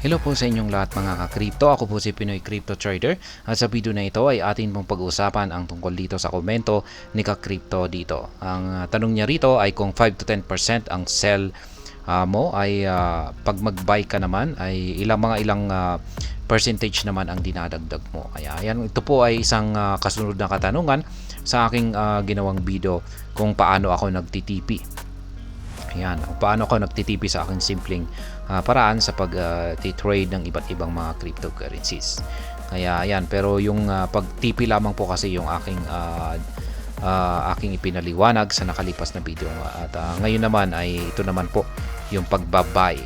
Hello po sa inyong lahat mga ka-crypto. Ako po si Pinoy Crypto Trader at sa video na ito ay atin pong pag-uusapan ang tungkol dito sa komento ni ka-crypto dito. Ang tanong niya rito ay kung 5 to 10% ang sell mo ay pag mag-buy ka naman ay ilang percentage naman ang dinadagdag mo. Kaya yan, ito po ay isang kasunod na katanungan sa aking ginawang video kung paano ako nagtitipi. Ayan, paano ako nagtitipi sa aking simpleng paraan sa pag-trade ng iba't ibang mga cryptocurrencies. Kaya ayan, pero yung pag-TP lamang po kasi yung aking ipinaliwanag sa nakalipas na video. At ngayon naman ay ito naman po yung pagbabay.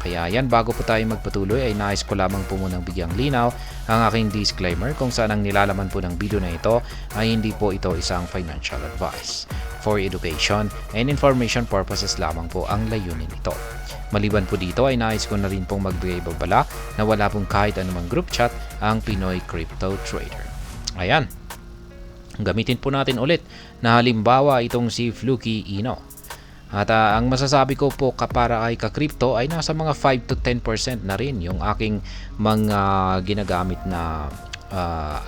Kaya yan, bago po tayo magpatuloy ay nais ko lamang po munang bigyang linaw ang aking disclaimer kung saan ang nilalaman po ng video na ito ay hindi po ito isang financial advice. For education and information purposes lamang po ang layunin nito. Maliban po dito ay nais ko na rin pong magbigay babala na wala pong kahit anumang group chat ang Pinoy Crypto Trader. Ayan. Gamitin po natin ulit na halimbawa itong si Fluky Ino. At ang masasabi ko po para kay ka-crypto ay nasa mga 5 to 10% na rin yung aking mga ginagamit na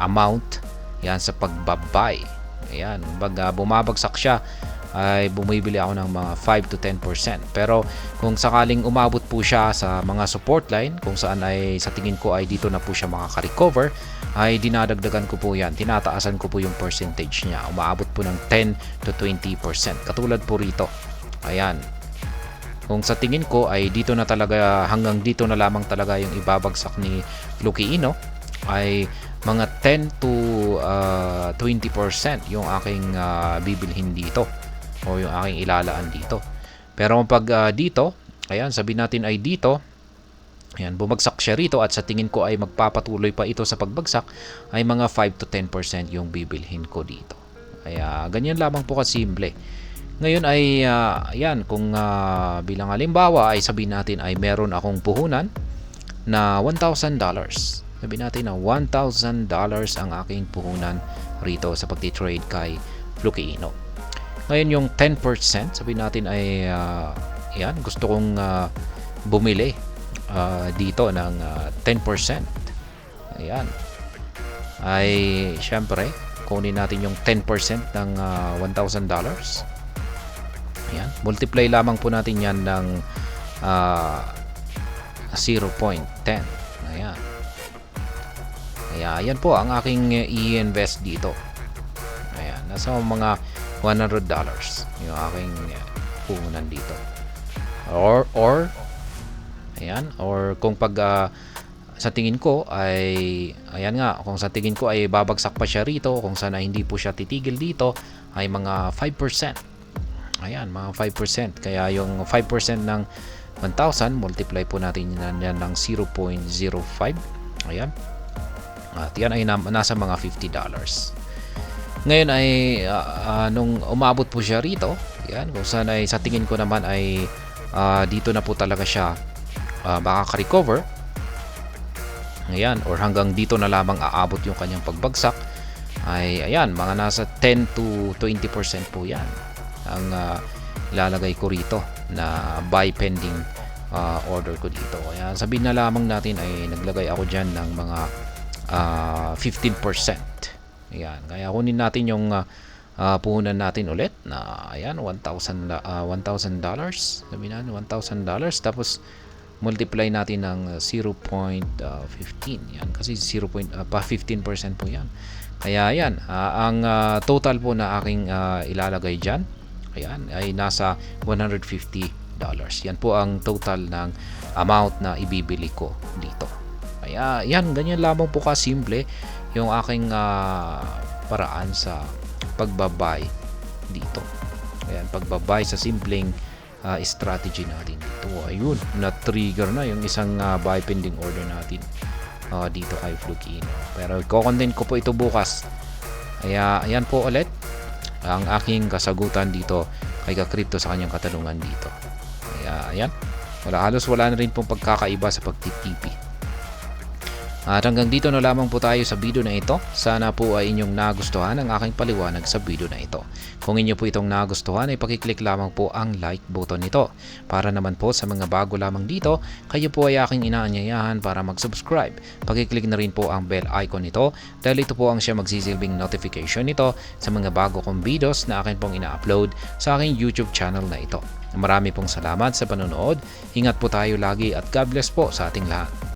amount yan sa pagbabay. Ayan, pag bumabagsak siya ay bumibili ako ng mga 5 to 10%. Pero kung sakaling umabot po siya sa mga support line, kung saan ay sa tingin ko ay dito na po siya makaka-recover, ay dinadagdagan ko po yan. Tinataasan ko po yung percentage niya. Umaabot po ng 10 to 20%. Katulad po rito. Ayan. Kung sa tingin ko ay dito na talaga, hanggang dito na lamang talaga yung ibabagsak ni Fluky Ino, ay mga 10 to 20% yung aking bibilhin dito o yung aking ilalaan dito. Pero pag dito, ayan, sabihin natin ay dito, ayan, bumagsak siya rito at sa tingin ko ay magpapatuloy pa ito sa pagbagsak, ay mga 5 to 10% yung bibilhin ko dito. Kaya ganyan lamang po kasimple. Ngayon ay ayan, kung bilang halimbawa ay sabihin natin ay meron akong puhunan na $1,000. Sabihin natin na $1,000 ang aking puhunan rito sa pagti-trade kay Fluky Ino. Ngayon yung 10%, sabihin natin ay yan, gusto kong bumili dito ng 10%. Ayan. Ay syempre, kunin natin yung 10% ng $1,000. Ayan, multiply lamang po natin yan ng 0.10. Ayan. Kaya yan po ang aking i-invest dito. Ayan, nasa mga $100 yung aking puhunan dito. Or ayan, or kung pag sa tingin ko ay ayan nga, kung sa tingin ko ay babagsak pa siya rito, kung sana hindi po siya titigil dito, ay mga 5%. Ayan, mga 5%. Kaya yung 5% ng 1,000, multiply po natin yan ng 0.05. Ayan. At yan ay nasa mga $50. Ngayon ay nung umabot po siya rito, yan, kung saan ay sa tingin ko naman ay dito na po talaga siya makaka-recover. Ayan, or hanggang dito na lamang aabot yung kanyang pagbagsak, ay ayan, mga nasa 10 to 20% po yan ang ilalagay ko rito na buy pending order ko dito. Kaya sabihin na lamang natin ay naglagay ako dyan ng mga 15%. Ayan, kaya kunin natin yung puhunan natin ulit na ayan, $1,000. Sabihin natin $1,000, tapos multiply natin ng 0.15. Yan, kasi 15% po yan. Kaya yan, ang total po na aking ilalagay dyan, ayan, ay nasa $150. Yan po ang total ng amount na ibibili ko dito. Kaya yan, ganyan lamang po kasimple yung aking paraan sa pagbabay dito. Ayan, pagbabay sa simpleng strategy natin dito. Ayun, na-trigger na yung isang buy pending order natin dito kay Fluky Ino. Pero i-content ko po ito bukas. Kaya ayan po ulit ang aking kasagutan dito kay ka-crypto sa kanyang katanungan dito. Kaya ayan, halos wala na rin pong pagkakaiba sa pagtitipi. At hanggang dito na lamang po tayo sa video na ito. Sana po ay inyong nagustuhan ang aking paliwanag sa video na ito. Kung inyo po itong nagustuhan ay pakiclick lamang po ang like button nito. Para naman po sa mga bago lamang dito, kayo po ay aking inaanyayahan para mag-subscribe. Pakiclick na rin po ang bell icon nito dahil ito po ang siya magsisilbing notification nito sa mga bago kong videos na akin pong ina-upload sa aking YouTube channel na ito. Marami pong salamat sa panonood. Ingat po tayo lagi at God bless po sa ating lahat.